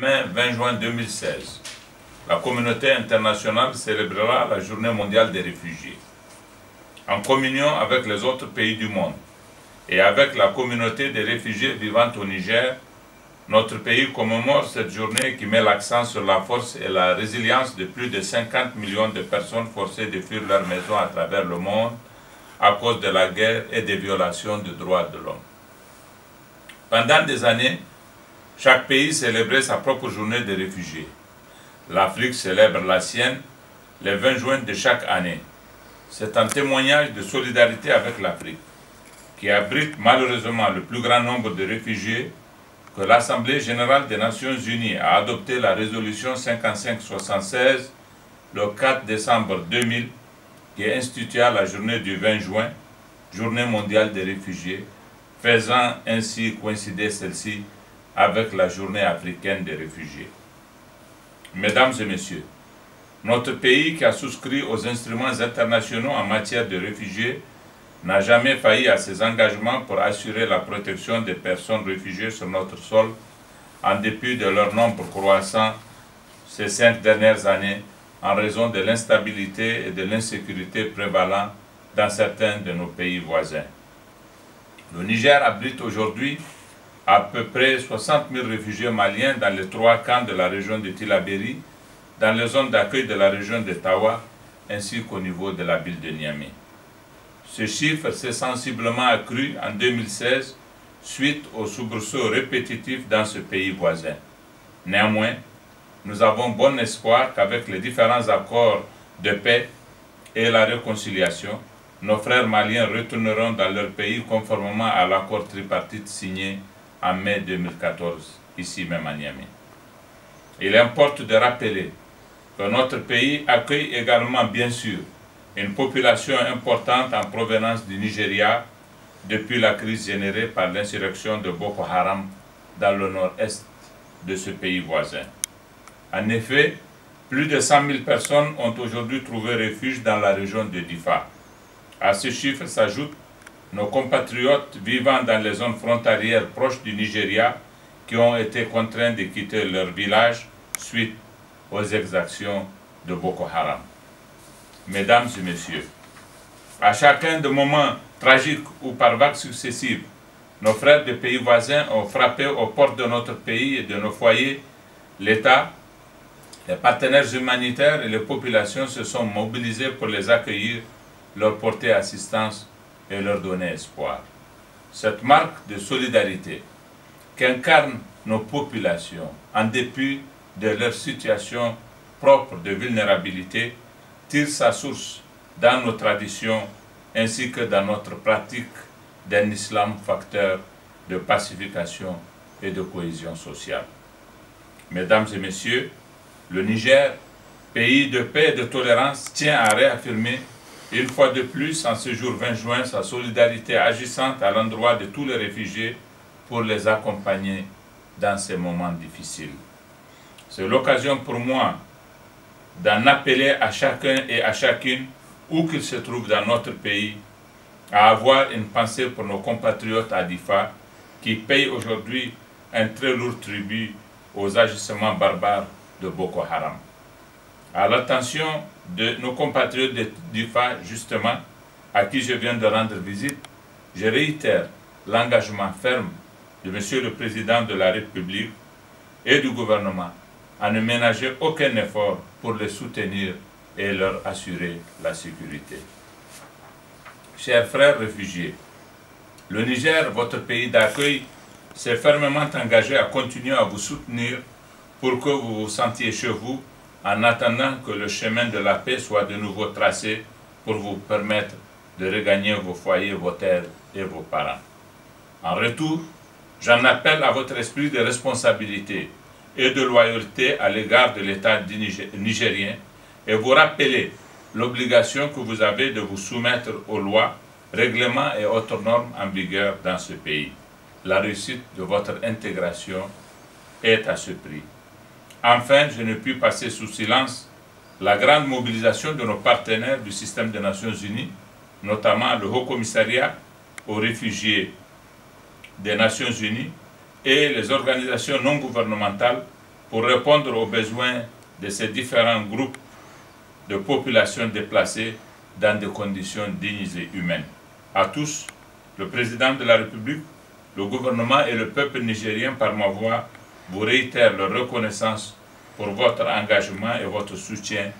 lendemain 20 juin 2016, la communauté internationale célébrera la Journée mondiale des réfugiés. En communion avec les autres pays du monde et avec la communauté des réfugiés vivant au Niger, notre pays commémore cette journée qui met l'accent sur la force et la résilience de plus de 50 millions de personnes forcées de fuir leur maison à travers le monde à cause de la guerre et des violations des droits de l'homme. Pendant des années, chaque pays célébrait sa propre journée des réfugiés. L'Afrique célèbre la sienne le 20 juin de chaque année. C'est un témoignage de solidarité avec l'Afrique, qui abrite malheureusement le plus grand nombre de réfugiés, que l'Assemblée générale des Nations unies a adopté la résolution 5576 le 4 décembre 2000, qui institua la journée du 20 juin, Journée mondiale des réfugiés, faisant ainsi coïncider celle-ci avec la Journée africaine des réfugiés. Mesdames et messieurs, notre pays qui a souscrit aux instruments internationaux en matière de réfugiés n'a jamais failli à ses engagements pour assurer la protection des personnes réfugiées sur notre sol, en dépit de leur nombre croissant ces 5 dernières années, en raison de l'instabilité et de l'insécurité prévalant dans certains de nos pays voisins. Le Niger abrite aujourd'hui à peu près 60 000 réfugiés maliens dans les 3 camps de la région de Tillabéri, dans les zones d'accueil de la région de Tawa, ainsi qu'au niveau de la ville de Niamey. Ce chiffre s'est sensiblement accru en 2016 suite aux soubresauts répétitifs dans ce pays voisin. Néanmoins, nous avons bon espoir qu'avec les différents accords de paix et la réconciliation, nos frères maliens retourneront dans leur pays conformément à l'accord tripartite signé en mai 2014, ici même à Niamey. Il importe de rappeler que notre pays accueille également, bien sûr, une population importante en provenance du Nigeria depuis la crise générée par l'insurrection de Boko Haram dans le nord-est de ce pays voisin. En effet, plus de 100 000 personnes ont aujourd'hui trouvé refuge dans la région de Difa. À ce chiffre s'ajoutent nos compatriotes vivant dans les zones frontalières proches du Nigeria qui ont été contraints de quitter leur village suite aux exactions de Boko Haram. Mesdames et messieurs, à chacun des moments tragiques ou par vagues successives, nos frères des pays voisins ont frappé aux portes de notre pays et de nos foyers. L'État, les partenaires humanitaires et les populations se sont mobilisés pour les accueillir, leur porter assistance et leur donner espoir. Cette marque de solidarité qu'incarnent nos populations, en dépit de leur situation propre de vulnérabilité, tire sa source dans nos traditions ainsi que dans notre pratique d'un islam facteur de pacification et de cohésion sociale. Mesdames et messieurs, le Niger, pays de paix et de tolérance, tient à réaffirmer une fois de plus en ce jour 20 juin sa solidarité agissante à l'endroit de tous les réfugiés pour les accompagner dans ces moments difficiles. C'est l'occasion pour moi d'en appeler à chacun et à chacune, où qu'il se trouve dans notre pays, à avoir une pensée pour nos compatriotes à Difa qui payent aujourd'hui un très lourd tribut aux agissements barbares de Boko Haram. À l'attention de nos compatriotes de Difa, justement, à qui je viens de rendre visite, je réitère l'engagement ferme de Monsieur le Président de la République et du gouvernement à ne ménager aucun effort pour les soutenir et leur assurer la sécurité. Chers frères réfugiés, le Niger, votre pays d'accueil, s'est fermement engagé à continuer à vous soutenir pour que vous vous sentiez chez vous en attendant que le chemin de la paix soit de nouveau tracé pour vous permettre de regagner vos foyers, vos terres et vos parents. En retour, j'en appelle à votre esprit de responsabilité et de loyauté à l'égard de l'État nigérien et vous rappeler l'obligation que vous avez de vous soumettre aux lois, règlements et autres normes en vigueur dans ce pays. La réussite de votre intégration est à ce prix. Enfin, je ne puis passer sous silence la grande mobilisation de nos partenaires du système des Nations Unies, notamment le Haut Commissariat aux réfugiés des Nations Unies et les organisations non gouvernementales pour répondre aux besoins de ces différents groupes de populations déplacées dans des conditions dignes et humaines. À tous, le président de la République, le gouvernement et le peuple nigérien par ma voix vous réitèrent leur reconnaissance pour votre engagement et votre soutien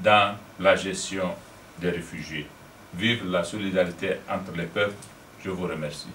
dans la gestion des réfugiés. Vive la solidarité entre les peuples. Je vous remercie.